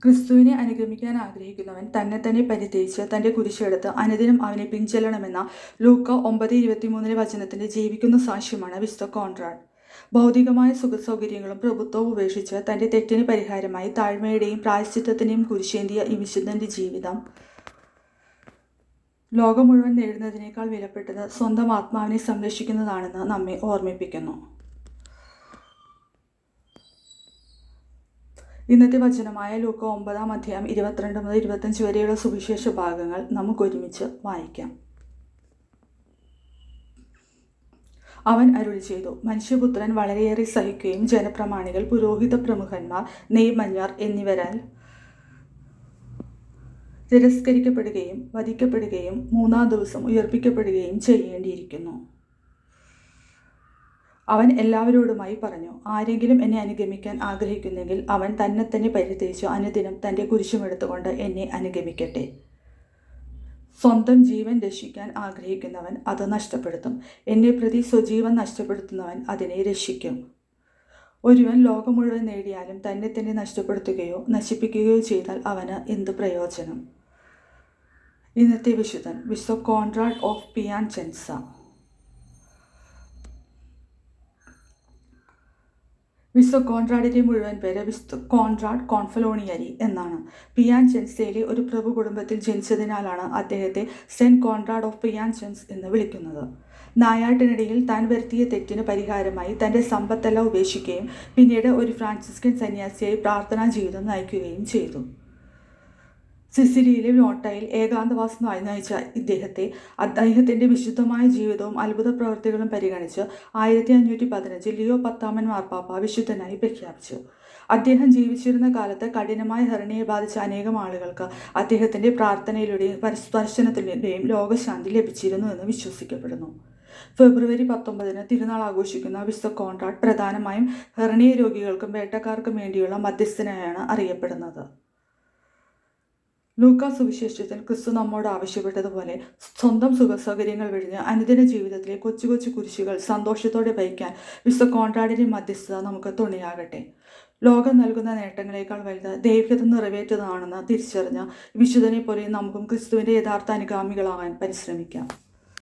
ക്രിസ്തുവിനെ അനുഗമിക്കാൻ ആഗ്രഹിക്കുന്നവൻ തന്നെ തന്നെ പരിത്യജിച്ച് തൻ്റെ കുരിശെടുത്ത് അനുദിനം അവനെ പിൻചെല്ലണമെന്ന ലൂക്ക 9:23 വചനത്തിൻ്റെ ജീവിക്കുന്ന സാക്ഷ്യമാണ് വിശുദ്ധ കോൺറാഡ്. ഭൗതികമായ സുഖസൗകര്യങ്ങളും പ്രഭുത്വവും ഉപേക്ഷിച്ച് തൻ്റെ തെറ്റിന് പരിഹാരമായി താഴ്മയുടെയും പ്രായശ്ചിത്തത്തിൻ്റെയും കുരിശേന്തിയ ഈ വിശുദ്ധൻ്റെ ജീവിതം ലോകം മുഴുവൻ നേടുന്നതിനേക്കാൾ വിലപ്പെട്ടത് സ്വന്തം ആത്മാവിനെ സംരക്ഷിക്കുന്നതാണെന്ന് നമ്മെ ഓർമ്മിപ്പിക്കുന്നു. ഇന്നത്തെ വചനമായ ലൂക്ക 9-ാം 22 മുതൽ 25 വരെയുള്ള സുവിശേഷ ഭാഗങ്ങൾ നമുക്കൊരുമിച്ച് വായിക്കാം. അവൻ അരുളി ചെയ്തു, മനുഷ്യപുത്രൻ വളരെയേറെ സഹിക്കുകയും ജനപ്രമാണികൾ, പുരോഹിത പ്രമുഖന്മാർ, നെയ്മന്യർ എന്നിവരാൽ തിരസ്കരിക്കപ്പെടുകയും വധിക്കപ്പെടുകയും 3-ാം ദിവസം ഉയർപ്പിക്കപ്പെടുകയും ചെയ്യേണ്ടിയിരിക്കുന്നു. അവൻ എല്ലാവരോടുമായി പറഞ്ഞു, ആരെങ്കിലും എന്നെ അനുഗമിക്കാൻ ആഗ്രഹിക്കുന്നെങ്കിൽ അവൻ തന്നെ തന്നെ പരിത്യജിച്ച് അനുദിനം തൻ്റെ കുരിശുമെടുത്തുകൊണ്ട് എന്നെ അനുഗമിക്കട്ടെ. സ്വന്തം ജീവൻ രക്ഷിക്കാൻ ആഗ്രഹിക്കുന്നവൻ അത് നഷ്ടപ്പെടുത്തും. എന്നെ പ്രതി സ്വജീവൻ നഷ്ടപ്പെടുത്തുന്നവൻ അതിനെ രക്ഷിക്കും. ഒരുവൻ ലോകം മുഴുവൻ നേടിയാലും തന്നെ തന്നെ നഷ്ടപ്പെടുത്തുകയോ നശിപ്പിക്കുകയോ ചെയ്താൽ അവന് എന്ത് പ്രയോജനം? ഇന്നത്തെ വിശുദ്ധൻ വിശുദ്ധ കോൺറാഡ് ഓഫ് പിയാൻചെൻസ. വിശുദ്ധ കോൺറാഡിൻ്റെ മുഴുവൻ പേര് വിശുദ്ധ കോൺറാഡ് കോൺഫലോണിയരി എന്നാണ്. പിയാൻചെൻസയിലെ ഒരു പ്രഭു കുടുംബത്തിൽ ജനിച്ചതിനാലാണ് അദ്ദേഹത്തെ സെൻറ്റ് കോൺറാഡ് ഓഫ് പിയാൻചെൻസ് എന്ന് വിളിക്കുന്നത്. നായാട്ടിനിടയിൽ താൻ വരുത്തിയ തെറ്റിന് പരിഹാരമായി തൻ്റെ സമ്പത്തെല്ലാം ഉപേക്ഷിക്കുകയും പിന്നീട് ഒരു ഫ്രാൻസിസ്കൻ സന്യാസിയായി പ്രാർത്ഥനാ ജീവിതം നയിക്കുകയും ചെയ്തു. സിസിലിയിലെ നോട്ടയിൽ ഏകാന്തവാസമായി നയിച്ച അദ്ദേഹത്തിൻ്റെ വിശുദ്ധമായ ജീവിതവും അത്ഭുത പ്രവൃത്തികളും പരിഗണിച്ച് 1515 ലിയോ 10 മാർപ്പാപ്പ വിശുദ്ധനായി പ്രഖ്യാപിച്ചു. അദ്ദേഹം ജീവിച്ചിരുന്ന കാലത്ത് കഠിനമായ ഹെർണിയെ ബാധിച്ച അനേകം ആളുകൾക്ക് അദ്ദേഹത്തിൻ്റെ പ്രാർത്ഥനയിലൂടെയും സ്പർശനത്തിലൂടെയും രോഗശാന്തി ലഭിച്ചിരുന്നു എന്ന് വിശ്വസിക്കപ്പെടുന്നു. ഫെബ്രുവരി 19 തിരുനാൾ ആഘോഷിക്കുന്ന വിശുദ്ധ കോൺറാഡ് പ്രധാനമായും ഹെർണിയ രോഗികൾക്കും വേട്ടക്കാർക്കും വേണ്ടിയുള്ള മധ്യസ്ഥനായാണ് അറിയപ്പെടുന്നത്. ലൂക്കാ സുവിശേഷത്തിൽ ക്രിസ്തു നമ്മോട് ആവശ്യപ്പെട്ടതുപോലെ സ്വന്തം സുഖസൗകര്യങ്ങൾ വെടിഞ്ഞ് അനുദിന ജീവിതത്തിലെ കൊച്ചു കൊച്ചു കുരിശുകൾ സന്തോഷത്തോടെ വഹിക്കാൻ വിശുദ്ധ കോൺറാഡിൻ്റെ മധ്യസ്ഥത നമുക്ക് തുണയാകട്ടെ. ലോകം നൽകുന്ന നേട്ടങ്ങളെക്കാൾ വലുത് ദൈവഹിതം നിറവേറ്റതാണെന്ന് തിരിച്ചറിഞ്ഞ വിശുദ്ധനെ പോലെ നമുക്കും ക്രിസ്തുവിൻ്റെ യഥാർത്ഥ അനുഗാമികളാകാൻ പരിശ്രമിക്കാം.